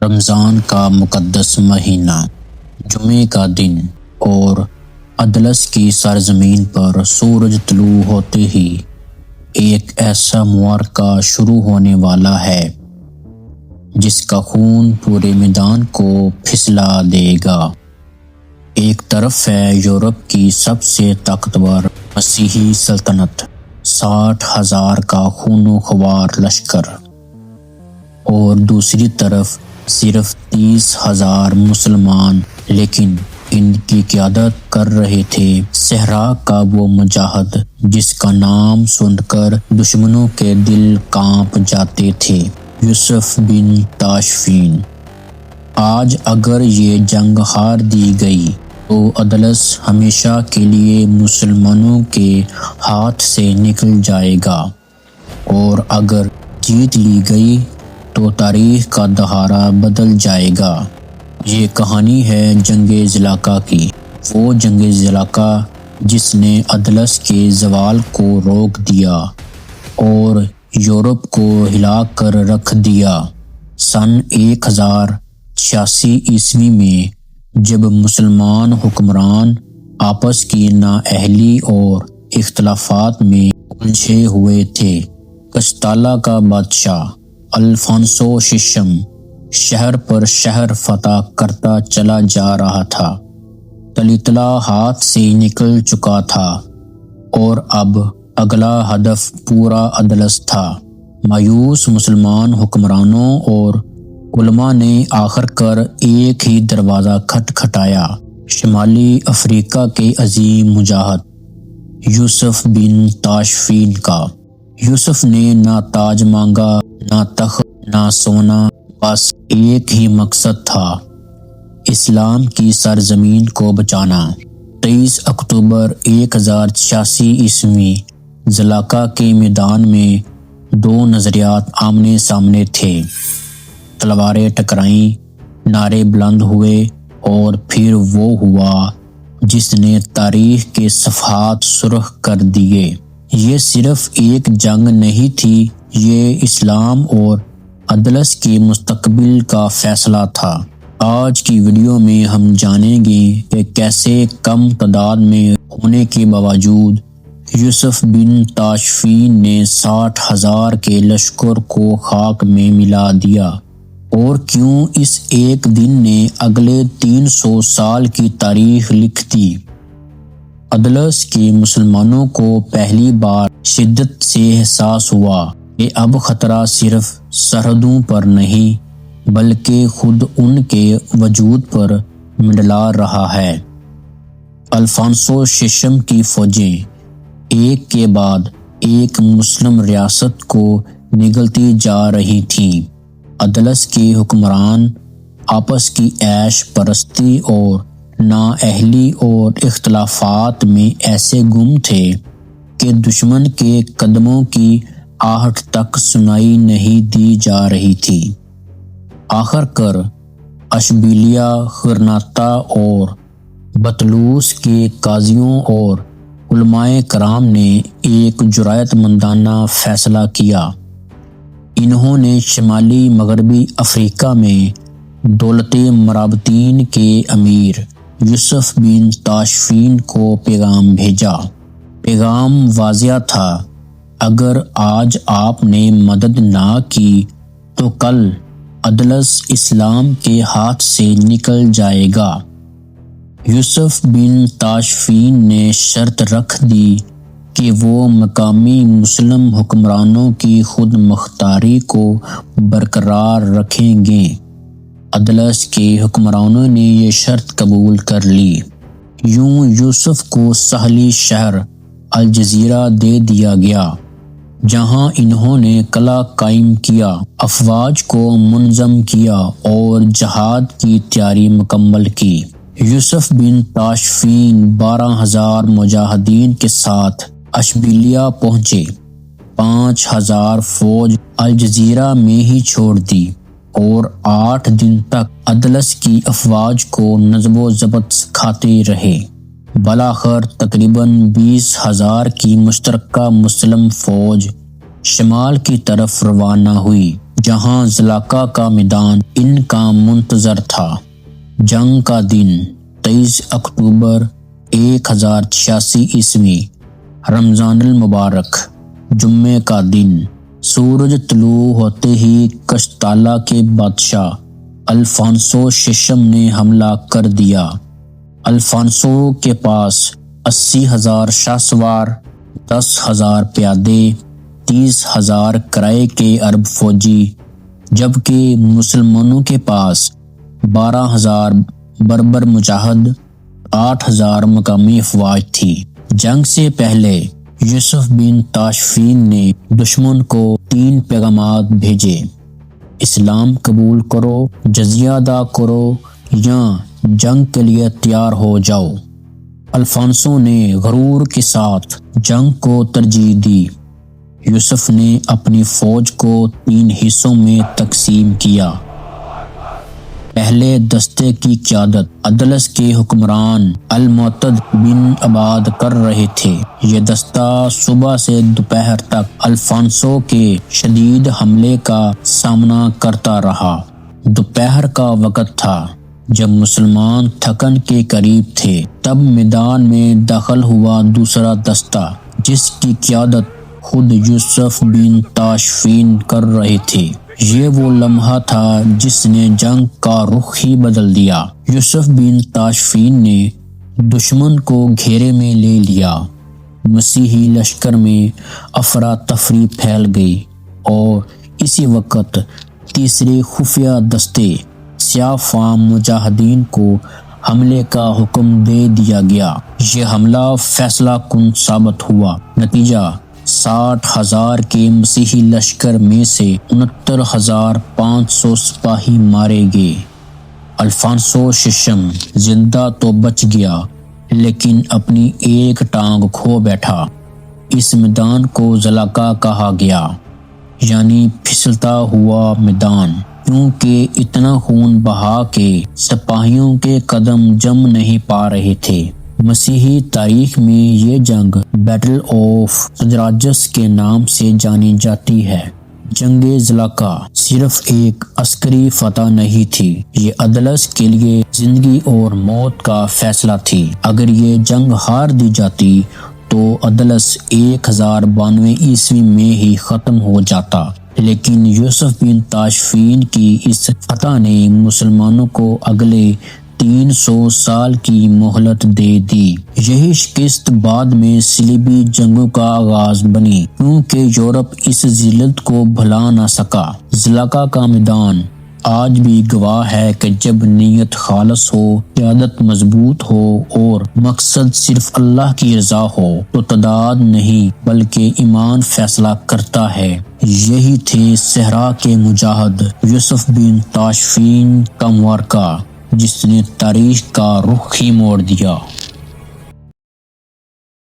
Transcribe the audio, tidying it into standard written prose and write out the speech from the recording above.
رمضان کا مقدس مہینہ، جمعے کا دن، اور اندلس کی سرزمین پر سورج طلوع ہوتے ہی ایک ایسا معرکہ شروع ہونے والا ہے جس کا خون پورے میدان کو پھسلا دے گا۔ ایک طرف ہے یورپ کی سب سے طاقتور مسیحی سلطنت، 60,000 کا خون و خوار لشکر، اور دوسری طرف صرف 30,000 مسلمان، لیکن ان کی قیادت کر رہے تھے صحرا کا وہ مجاہد جس کا نام سن کر دشمنوں کے دل کانپ جاتے تھے، یوسف بن تاشفین۔ آج اگر یہ جنگ ہار دی گئی تو اندلس ہمیشہ کے لیے مسلمانوں کے ہاتھ سے نکل جائے گا، اور اگر جیت لی گئی تو تاریخ کا دہارا بدل جائے گا۔ یہ کہانی ہے جنگ زلاقہ کی، وہ جنگ زلاقہ جس نے اندلس کے زوال کو روک دیا اور یورپ کو ہلا کر رکھ دیا۔ سن 1086 عیسوی میں جب مسلمان حکمران آپس کی نااہلی اور اختلافات میں الجھے ہوئے تھے، کستالا کا بادشاہ الفانسو ششم شہر پر شہر فتح کرتا چلا جا رہا تھا۔ تلیتلا ہاتھ سے نکل چکا تھا اور اب اگلا ہدف پورا اندلس تھا۔ مایوس مسلمان حکمرانوں اور علماء نے آخر کر ایک ہی دروازہ کھٹکھٹایا، شمالی افریقہ کے عظیم مجاہد یوسف بن تاشفین کا۔ یوسف نے نہ تاج مانگا، نہ تخت، نہ سونا، بس ایک ہی مقصد تھا، اسلام کی سرزمین کو بچانا۔ 23 اکتوبر 1086 عیسوی زلاقہ کے میدان میں دو نظریات آمنے سامنے تھے، تلواریں ٹکرائیں، نعرے بلند ہوئے، اور پھر وہ ہوا جس نے تاریخ کے صفحات سرخ کر دیے۔ یہ صرف ایک جنگ نہیں تھی، یہ اسلام اور اندلس کے مستقبل کا فیصلہ تھا۔ آج کی ویڈیو میں ہم جانیں گے کہ کیسے کم تعداد میں ہونے کے باوجود یوسف بن تاشفین نے 60,000 کے لشکر کو خاک میں ملا دیا، اور کیوں اس ایک دن نے اگلے 300 سال کی تاریخ لکھ دی۔ اندلس کے مسلمانوں کو پہلی بار شدت سے احساس ہوا کہ اب خطرہ صرف سرحدوں پر نہیں بلکہ خود ان کے وجود پر منڈلا رہا ہے۔ الفانسو ششم کی فوجیں ایک کے بعد ایک مسلم ریاست کو نگلتی جا رہی تھیں۔ اندلس کے حکمران آپس کی عیش پرستی اور نااہلی اور اختلافات میں ایسے گم تھے کہ دشمن کے قدموں کی آہٹ تک سنائی نہیں دی جا رہی تھی۔ آخر کار اشبیلیہ، غرناطہ اور بطلوس کے قاضیوں اور علماء کرام نے ایک جرأت مندانہ فیصلہ کیا۔ انہوں نے شمالی مغربی افریقہ میں دولت مرابطین کے امیر یوسف بن تاشفین کو پیغام بھیجا۔ پیغام واضح تھا، اگر آج آپ نے مدد نہ کی تو کل اندلس اسلام کے ہاتھ سے نکل جائے گا۔ یوسف بن تاشفین نے شرط رکھ دی کہ وہ مقامی مسلم حکمرانوں کی خود مختاری کو برقرار رکھیں گے۔ اندلس کے حکمرانوں نے یہ شرط قبول کر لی۔ یوں یوسف کو ساحلی شہر الجزیرہ دے دیا گیا، جہاں انہوں نے قلعہ قائم کیا، افواج کو منظم کیا اور جہاد کی تیاری مکمل کی۔ یوسف بن تاشفین 12,000 مجاہدین کے ساتھ اشبیلیہ پہنچے۔ 5,000 فوج الجزیرہ میں ہی چھوڑ دی اور 8 دن تک اندلس کی افواج کو نصب و ضبط سکھاتے رہے۔ بالآخر تقریباً 20,000 کی مشترکہ مسلم فوج شمال کی طرف روانہ ہوئی، جہاں زلاقہ کا میدان ان کا منتظر تھا۔ جنگ کا دن 23 اکتوبر 1086 عیسوی رمضان المبارک جمعے کا دن، سورج طلوع ہوتے ہی قشتالہ کے بادشاہ الفانسو ششم نے حملہ کر دیا۔ الفانسو کے پاس 80,000 شاہ سوار، 10,000 پیادے، 30,000 کرائے کے عرب فوجی، جبکہ مسلمانوں کے پاس 12,000 بربر مجاہد، 8,000 مقامی افواج تھی۔ جنگ سے پہلے یوسف بن تاشفین نے دشمن کو 3 پیغامات بھیجے: اسلام قبول کرو، جزیہ ادا کرو یا جنگ کے لیے تیار ہو جاؤ۔ الفانسو نے غرور کے ساتھ جنگ کو ترجیح دی۔ یوسف نے اپنی فوج کو 3 حصوں میں تقسیم کیا۔ پہلے دستے کی قیادت اندلس کے حکمران المعتد بن عباد کر رہے تھے۔ یہ دستہ صبح سے دوپہر تک الفانسو کے شدید حملے کا سامنا کرتا رہا۔ دوپہر کا وقت تھا جب مسلمان تھکن کے قریب تھے، تب میدان میں داخل ہوا دوسرا دستہ، جس کی قیادت خود یوسف بن تاشفین کر رہے تھے۔ یہ وہ لمحہ تھا جس نے جنگ کا رخ ہی بدل دیا۔ یوسف بن تاشفین نے دشمن کو گھیرے میں لے لیا۔ مسیحی لشکر میں افراتفری پھیل گئی اور اسی وقت تیسرے خفیہ دستے سیاہ فام مجاہدین کو حملے کا حکم دے دیا گیا۔ یہ حملہ فیصلہ کن ثابت ہوا۔ نتیجہ 60,000 کے مسیحی لشکر میں سے 69,500 سپاہی مارے گئے۔ الفانسو ششم زندہ تو بچ گیا، لیکن اپنی ایک ٹانگ کھو بیٹھا۔ اس میدان کو زلاقہ کہا گیا، یعنی پھسلتا ہوا میدان، کیونکہ اتنا خون بہا کہ سپاہیوں کے قدم جم نہیں پا رہے تھے۔ مسیحی تاریخ میں یہ جنگ بیٹل آف سجراجس کے نام سے جانی جاتی ہے۔ جنگ زلاقہ صرف ایک عسکری فتح نہیں تھی، یہ اندلس کے لیے زندگی اور موت کا فیصلہ تھی۔ اگر یہ جنگ ہار دی جاتی تو اندلس 1092 عیسوی میں ہی ختم ہو جاتا، لیکن یوسف بن تاشفین کی اس فتح نے مسلمانوں کو اگلے 300 سال کی مہلت دے دی۔ یہی شکست بعد میں صلیبی جنگوں کا آغاز بنی، کیونکہ یورپ اس ذلت کو بھلا نہ سکا۔ زلاقہ کا میدان آج بھی گواہ ہے کہ جب نیت خالص ہو، قیادت مضبوط ہو اور مقصد صرف اللہ کی رضا ہو تو تعداد نہیں بلکہ ایمان فیصلہ کرتا ہے۔ یہی تھے صحرا کے مجاہد یوسف بن تاشفین کا معرکہ، جس نے تاریخ کا رخ ہی موڑ دیا۔